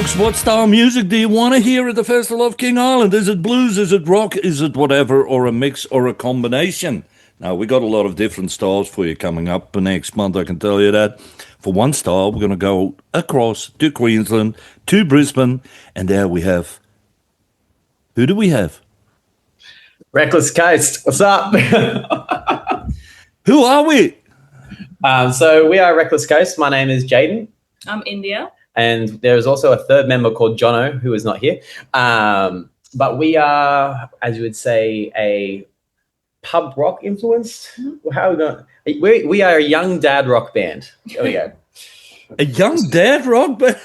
folks, what style of music do you want to hear at the Festival of King Island? Is it blues, is it rock, is it whatever, or a mix or a combination? Now, we got a lot of different styles for you coming up next month, I can tell you that. For one style, we're going to go across to Queensland, to Brisbane, and there we have... Who do we have? Reckless Coast. What's up? Who are we? So we are Reckless Coast. My name is Jaden. I'm India. And there is also a third member called Jono, who is not here. But we are, as you would say, a pub rock influenced. How are we going? We are a young dad rock band. There we go. A young dad rock band?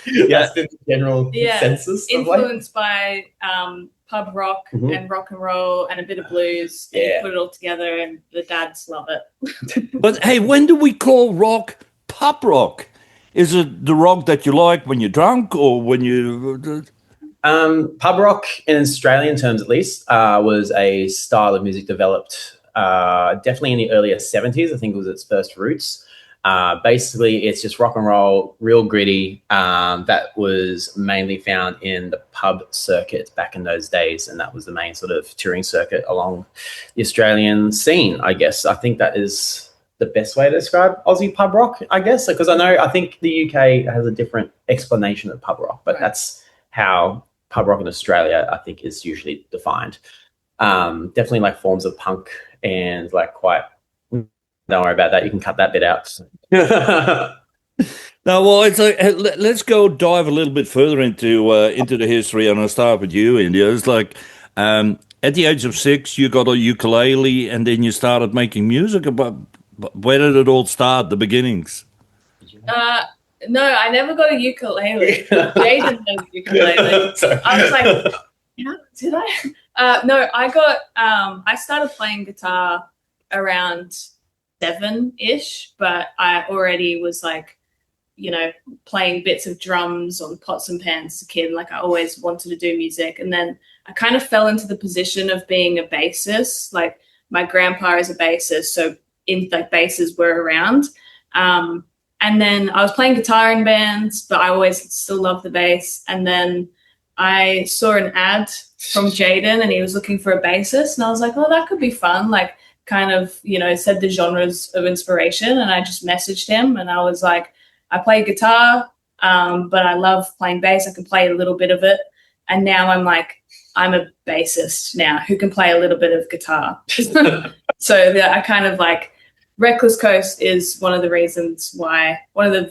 Yeah, that's the general consensus. Influenced by pub rock and rock and roll and a bit of blues. And you put it all together and the dads love it. But hey, when do we call rock pub rock? Is it the rock that you like when you're drunk or when you... Pub rock, in Australian terms at least, was a style of music developed definitely in the earlier 70s. I think it was its first roots. Basically, it's just rock and roll, real gritty, that was mainly found in the pub circuit back in those days. And that was the main sort of touring circuit along the Australian scene, I guess. I think that is the best way to describe Aussie pub rock, I guess, because I think the UK has a different explanation of pub rock, but that's how pub rock in Australia, I think, is usually defined. Definitely like forms of punk and like quite... Don't worry about that. You can cut that bit out. No, well, it's like, let's go dive a little bit further into the history, and I'll start with you, India. It's like at the age of 6, you got a ukulele, and then you started making music. But where did it all start? The beginnings? No, I never got a ukulele. Jaden has a ukulele. I was like, did I? No, I started playing guitar around 7-ish, but I already was like, playing bits of drums on pots and pans as a kid. Like I always wanted to do music. And then I kind of fell into the position of being a bassist. Like my grandpa is a bassist, so basses were around. And then I was playing guitar in bands, but I always still loved the bass. And then I saw an ad from Jaden and he was looking for a bassist. And I was like, oh, that could be fun. Like kind of, said the genres of inspiration. And I just messaged him and I was like, I play guitar, but I love playing bass. I can play a little bit of it. And now I'm a bassist now who can play a little bit of guitar. So I kind of like, Reckless Coast is one of the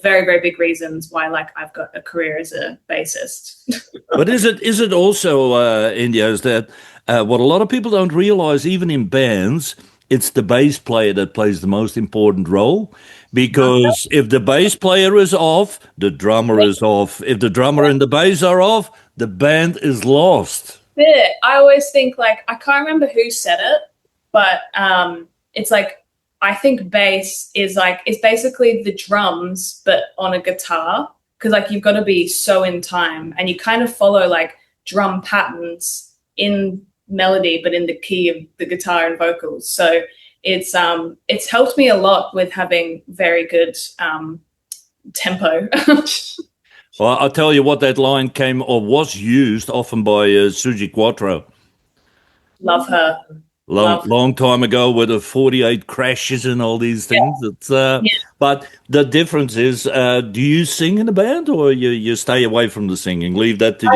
very, very big reasons why like I've got a career as a bassist. But is it also, India, is that what a lot of people don't realize, even in bands, it's the bass player that plays the most important role, because if the bass player is off, the drummer is off. If the drummer and the bass are off, the band is lost. I always think like, I can't remember who said it, but it's like, I think bass is like, it's basically the drums, but on a guitar. Cause like you've got to be so in time and you kind of follow like drum patterns in melody, but in the key of the guitar and vocals. So it's helped me a lot with having very good tempo. Well, I'll tell you what, that line came or was used often by Suji Quattro. Love her. Long time ago with the 48 crashes and all these things. Yeah. But the difference is, do you sing in a band or you stay away from the singing? Leave that to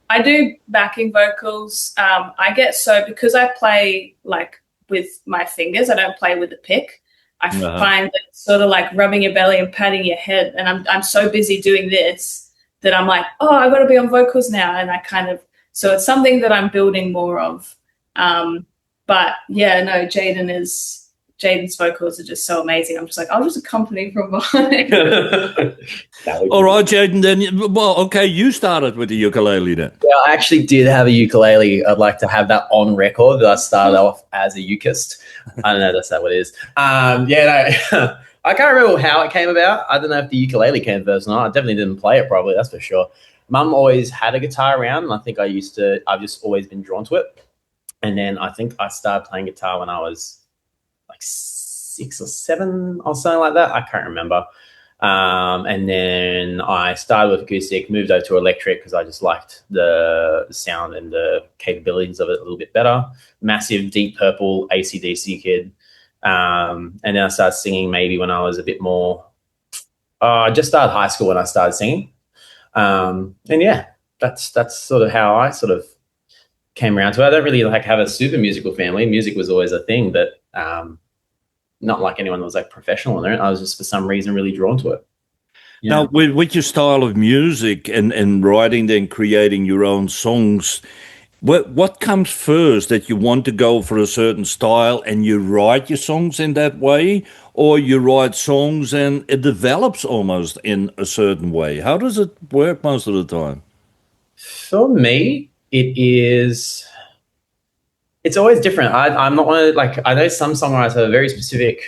I do backing vocals. Because I play like with my fingers, I don't play with a pick. I find that it's sort of like rubbing your belly and patting your head. And I'm so busy doing this that I'm like, oh, I got to be on vocals now. And so it's something that I'm building more of. But yeah, no, Jaden's vocals are just so amazing. I'm just like, I'll just accompany from behind. All right, Jaden, then, well, okay, you started with the ukulele then. Yeah, I actually did have a ukulele. I'd like to have that on record that I started off as a ukist. I don't know, that's not what it is. I can't remember how it came about. I don't know if the ukulele came first or not. I definitely didn't play it probably, that's for sure. Mum always had a guitar around, and I think I've just always been drawn to it. And then I think I started playing guitar when I was like 6 or 7 or something like that. I can't remember. And then I started with acoustic, moved over to electric because I just liked the sound and the capabilities of it a little bit better. Massive Deep Purple AC/DC kid. And then I started singing maybe when I was a bit more, I just started high school when I started singing. And yeah, that's sort of how I sort of came around to it. I don't really like have a super musical family. Music was always a thing, but not like anyone that was like professional in it. I was just for some reason really drawn to it. Yeah. Now, with your style of music and writing and creating your own songs, what comes first? That you want to go for a certain style and you write your songs in that way, or you write songs and it develops almost in a certain way? How does it work most of the time? For me, it's always different. I'm not one of, like, I know some songwriters have a very specific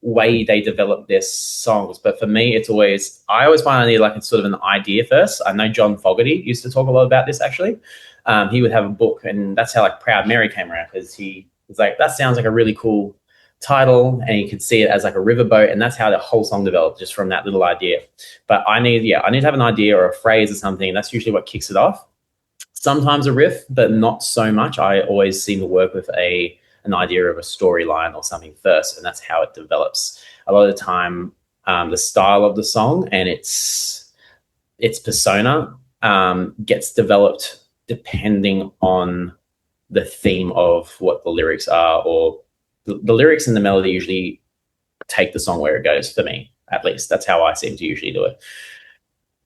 way they develop their songs, but for me, I always find I need like it's sort of an idea first. I know John Fogerty used to talk a lot about this actually. He would have a book, and that's how like Proud Mary came around, because he was like, that sounds like a really cool title, and you could see it as like a riverboat, and that's how the whole song developed, just from that little idea. But I need to have an idea or a phrase or something. That's usually what kicks it off. Sometimes a riff, but not so much. I always seem to work with an idea of a storyline or something first, and that's how it develops. A lot of the time, the style of the song and its persona gets developed depending on the theme of what the lyrics are, or the lyrics and the melody usually take the song where it goes, for me, at least. That's how I seem to usually do it.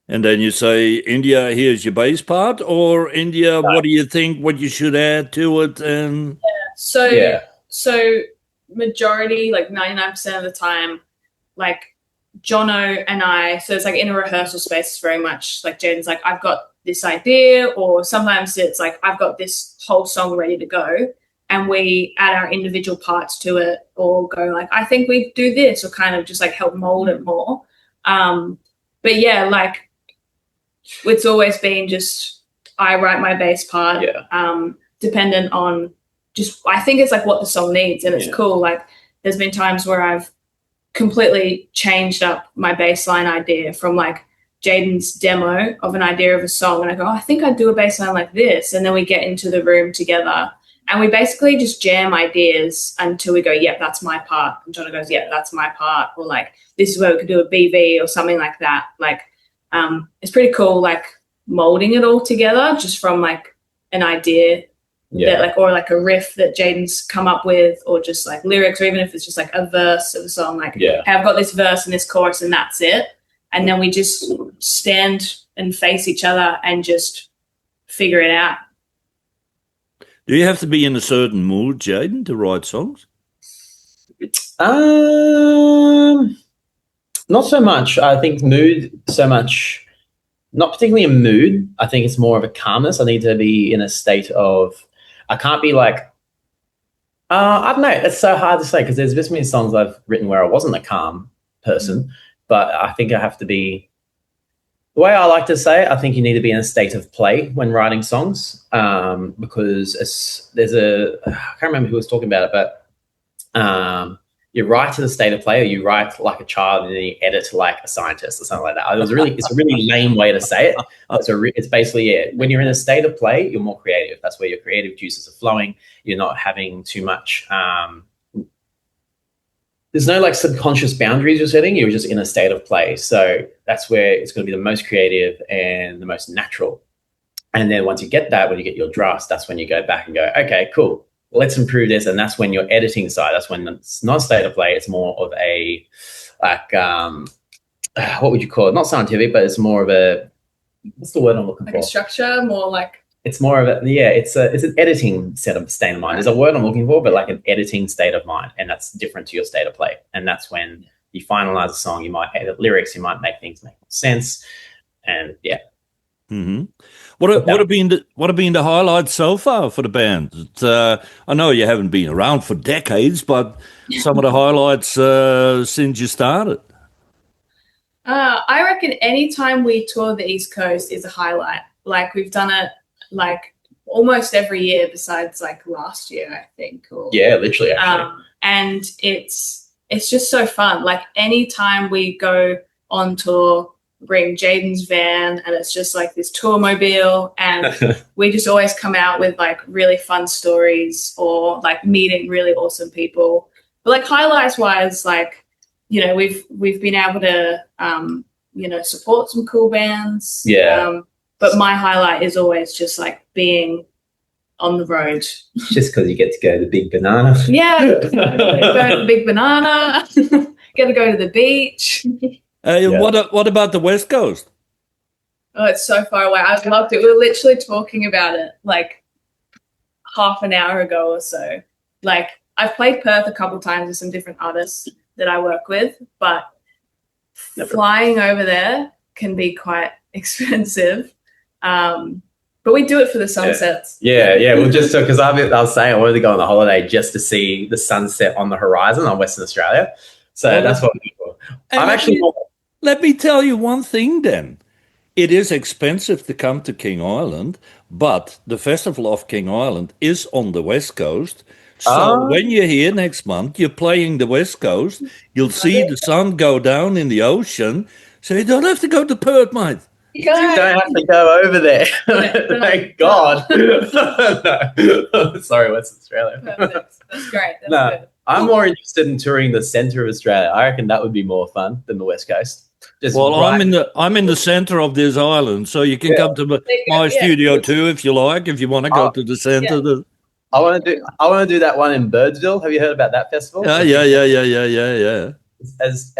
And then you say, India, here's your bass part, or India, what do you think, what you should add to it? And So majority, like 99% of the time, like Jono and I, so it's like in a rehearsal space, it's very much like Jaden's like, I've got this idea, or sometimes it's like, I've got this whole song ready to go, and we add our individual parts to it, or go like, I think we do this, or kind of just like help mold it more. But yeah, like it's always been just, I write my bass part, dependent on just, I think it's like what the song needs, and it's cool. Like there's been times where I've completely changed up my bass line idea from like Jaden's demo of an idea of a song, and I go, I think I'd do a bass line like this, and then we get into the room together and we basically just jam ideas until we go, yep, that's my part, and Jono goes, yep, that's my part, or like this is where we could do a BV or something like that. Like it's pretty cool, like molding it all together just from like an idea that like, or like a riff that Jaden's come up with, or just like lyrics, or even if it's just like a verse of a song, like, hey, I've got this verse and this chorus and that's it. And then we just stand and face each other and just figure it out. Do you have to be in a certain mood, Jaden, to write songs? Not so much. I think mood so much, not particularly a mood. I think it's more of a calmness. I need to be in a state of, I can't be like, I don't know. It's so hard to say, because there's just many songs I've written where I wasn't a calm person, but I think I have to be, the way I like to say it, I think you need to be in a state of play when writing songs, because I can't remember who was talking about it, but you write to the state of play, or you write like a child and then you edit like a scientist or something like that. It's a really lame way to say it. It's basically, when you're in a state of play, you're more creative. That's where your creative juices are flowing. You're not having too much, there's no like subconscious boundaries you're setting. You're just in a state of play. So that's where it's going to be the most creative and the most natural. And then once you get that, when you get your drafts, that's when you go back and go, okay, cool, let's improve this. And that's when your editing side, that's when it's not a state of play. It's more of a, like, what would you call it? Not scientific, but it's more of a, what's the word I'm looking for? Like a structure, more like. It's more of a, it's an editing state of mind. There's a word I'm looking for, but like an editing state of mind. And that's different to your state of play. And that's when you finalize a song, you might edit lyrics, you might make things make sense. And yeah. Mm-hmm. What have been the highlights so far for the band? I know you haven't been around for decades, but some of the highlights since you started. I reckon anytime we tour the East Coast is a highlight. Like we've done it like almost every year besides like last year, I think. Yeah, literally actually. And it's it's just so fun. Like anytime we go on tour, bring Jaden's van, and it's just like this tour mobile, and we just always come out with like really fun stories or like meeting really awesome people. But like highlights wise, like, you know, we've been able to you know, support some cool bands. Yeah. But my highlight is always just like being on the road. Just because you get to go to the Big Banana. Yeah, go to the Big Banana. Get to go to the beach. What about the West Coast? Oh, it's so far away. I loved it. We were literally talking about it like half an hour ago or so. Like I've played Perth a couple times with some different artists that I work with, but flying over there can be quite expensive. But we do it for the sunsets. Yeah. Well, just because I was saying I wanted to go on a holiday just to see the sunset on the horizon on Western Australia. So that's what I'm actually. Let me tell you one thing then. It is expensive to come to King Island, but the Festival of King Island is on the West Coast. So when you're here next month, you're playing the West Coast. You'll see the sun go down in the ocean. So you don't have to go to Perth, mate. You don't have to go over there. Thank God. No. Sorry, Western Australia. Perfect. That's great. That's good. I'm more interested in touring the centre of Australia. I reckon that would be more fun than the West Coast. I'm in the centre of this island, so you can come to my studio too if you like. If you want to go to the centre. Yeah. I want to do that one in Birdsville. Have you heard about that festival? Yeah. As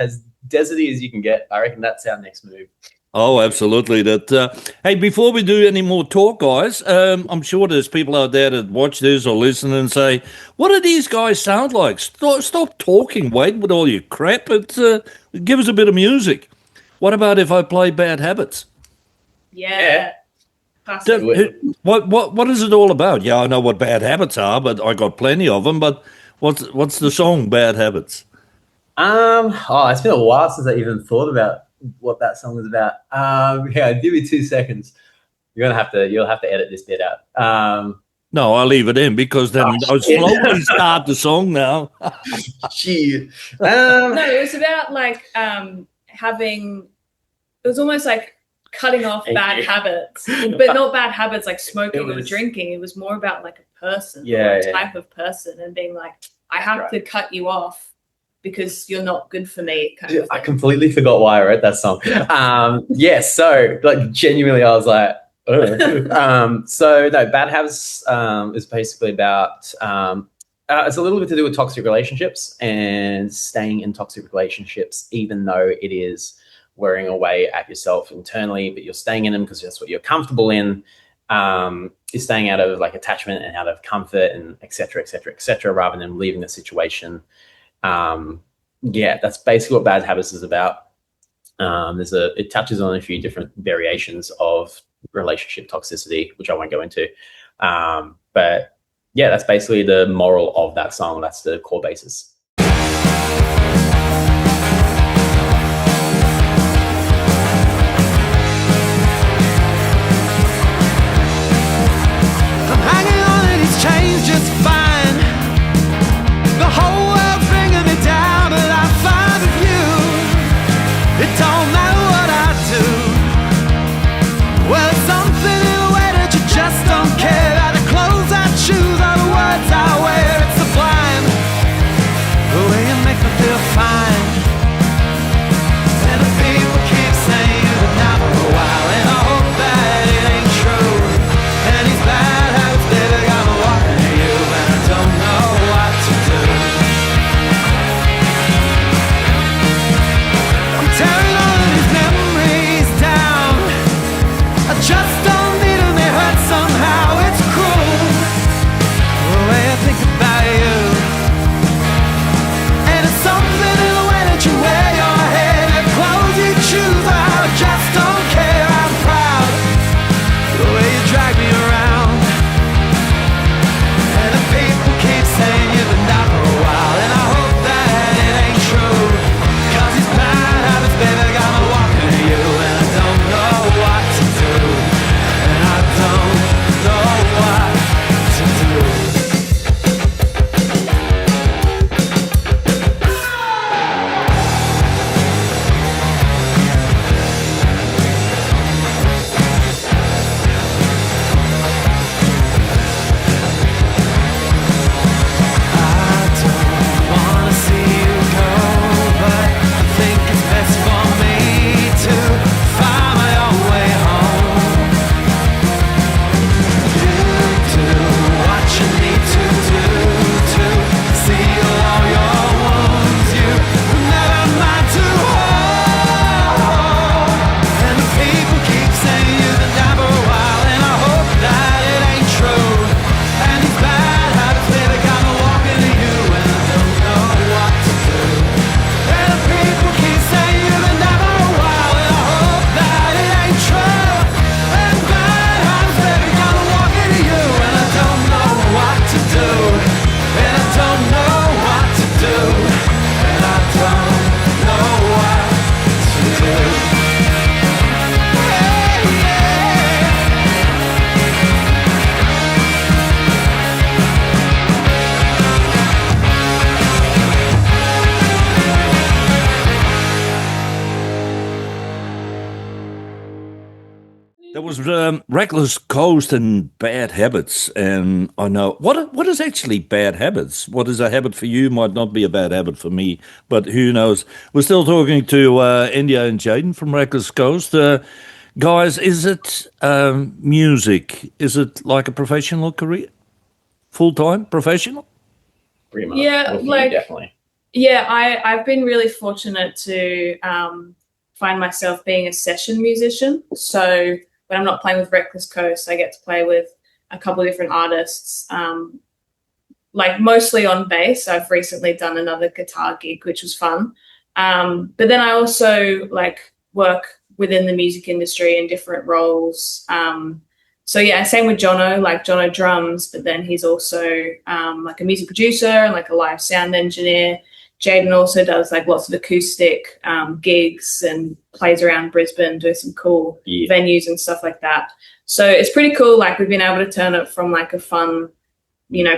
deserty as you can get, I reckon that's our next move. Oh, absolutely. Hey, before we do any more talk, guys, I'm sure there's people out there that watch this or listen and say, what do these guys sound like? Stop talking, Wade, with all your crap. Give us a bit of music. What about if I play Bad Habits? Yeah. What is it all about? Yeah, I know what bad habits are, but I got plenty of them. But what's the song Bad Habits? It's been a while since I even thought about what that song was about. Give me 2 seconds. You'll have to edit this bit out. No, I'll leave it in because then I'll slowly start the song now. Gee. No, it was about like having. It was almost like cutting off bad habits, but not bad habits like smoking or drinking. It was more about like a person, or a type of person, and being like, I have to cut you off because you're not good for me. I completely forgot why I wrote that song. So like genuinely, I was like, so no, Bad Habits is basically about. It's a little bit to do with toxic relationships and staying in toxic relationships, even though it is wearing away at yourself internally, but you're staying in them because that's what you're comfortable in. You're staying out of like attachment and out of comfort and et cetera, rather than leaving the situation. That's basically what Bad Habits is about. It touches on a few different variations of relationship toxicity, which I won't go into. But yeah, that's basically the moral of that song. That's the core basis. There was Reckless Coast and Bad Habits, and I know what is actually bad habits. What is a habit for you might not be a bad habit for me, but who knows? We're still talking to India and Jaden from Reckless Coast. Guys, is it music? Is it like a professional career, full time professional? Pretty much. Yeah, like definitely. Yeah, I've been really fortunate to find myself being a session musician. So when I'm not playing with Reckless Coast, I get to play with a couple of different artists, like mostly on bass. I've recently done another guitar gig, which was fun. But then I also like work within the music industry in different roles. So yeah, same with Jono, like Jono drums, but then he's also like a music producer and like a live sound engineer. Jaden also does like lots of acoustic gigs and plays around Brisbane, doing some cool venues and stuff like that. So it's pretty cool. Like we've been able to turn it from like a fun,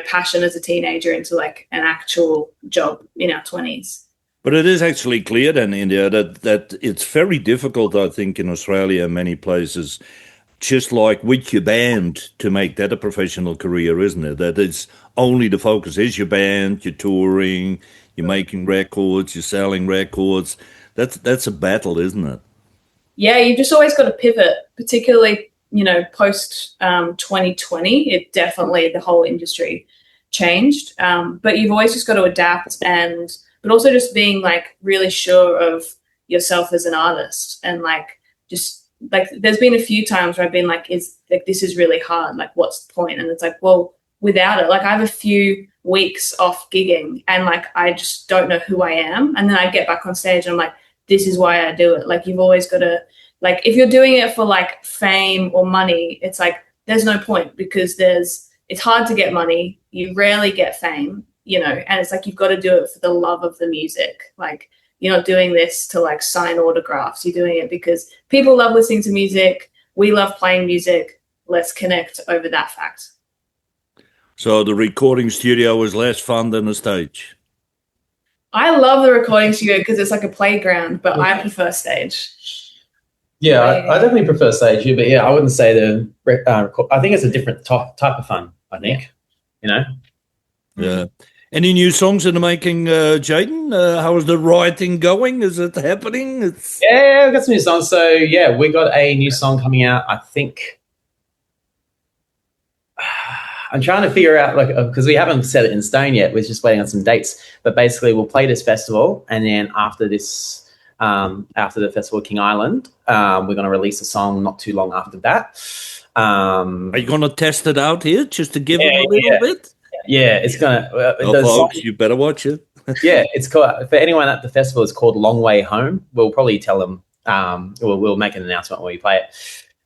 passion as a teenager into like an actual job in our 20s. But it is actually clear then, India, that it's very difficult, I think, in Australia and many places, just like with your band, to make that a professional career, isn't it? That it's only the focus is your band, you're touring, you're making records, you're selling records. That's a battle, isn't it? Yeah, you've just always got to pivot, particularly, post 2020. It definitely, the whole industry changed. But you've always just got to adapt but also just being like really sure of yourself as an artist and like just like there's been a few times where I've been like, this is really hard. Like, what's the point? And it's like, well, without it, like I have a few weeks off gigging and like I just don't know who I am. And then I get back on stage and I'm like, this is why I do it. Like you've always got to, like if you're doing it for like fame or money, it's like there's no point because it's hard to get money. You rarely get fame, and it's like you've got to do it for the love of the music. Like you're not doing this to like sign autographs. You're doing it because people love listening to music. We love playing music. Let's connect over that fact. So the recording studio was less fun than the stage. I love the recording studio because it's like a playground, but I prefer stage. Yeah, I definitely prefer stage, but yeah, I wouldn't say I think it's a different type of fun, I think, Yeah. Any new songs in the making, Jaden? How is the writing going? Is it happening? Yeah, we've got some new songs. So yeah, we got a new song coming out, I think. I'm trying to figure out, like, because we haven't set it in stone yet. We're just waiting on some dates. But basically, we'll play this festival, and then after this, after the festival of King Island, we're going to release a song not too long after that. Are you going to test it out here just to give it a little bit? Yeah, it's going to. Folks, you better watch it. Yeah, it's called, for anyone at the festival, it's called Long Way Home. We'll probably tell them, we'll make an announcement when we play it.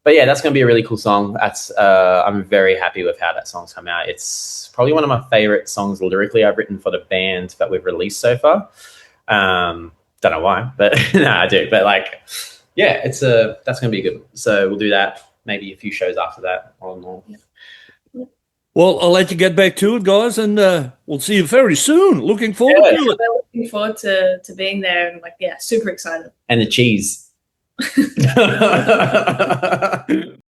But yeah, that's going to be a really cool song. That's I'm very happy with how that song's come out. It's probably one of my favorite songs lyrically I've written for the band that we've released so far. Don't know why, but no, I do. But like, yeah, that's going to be good. So we'll do that. Maybe a few shows after that. Well, I'll let you get back to it, guys, and we'll see you very soon. Looking forward to it. Looking forward to being there and like, yeah, super excited. And the cheese.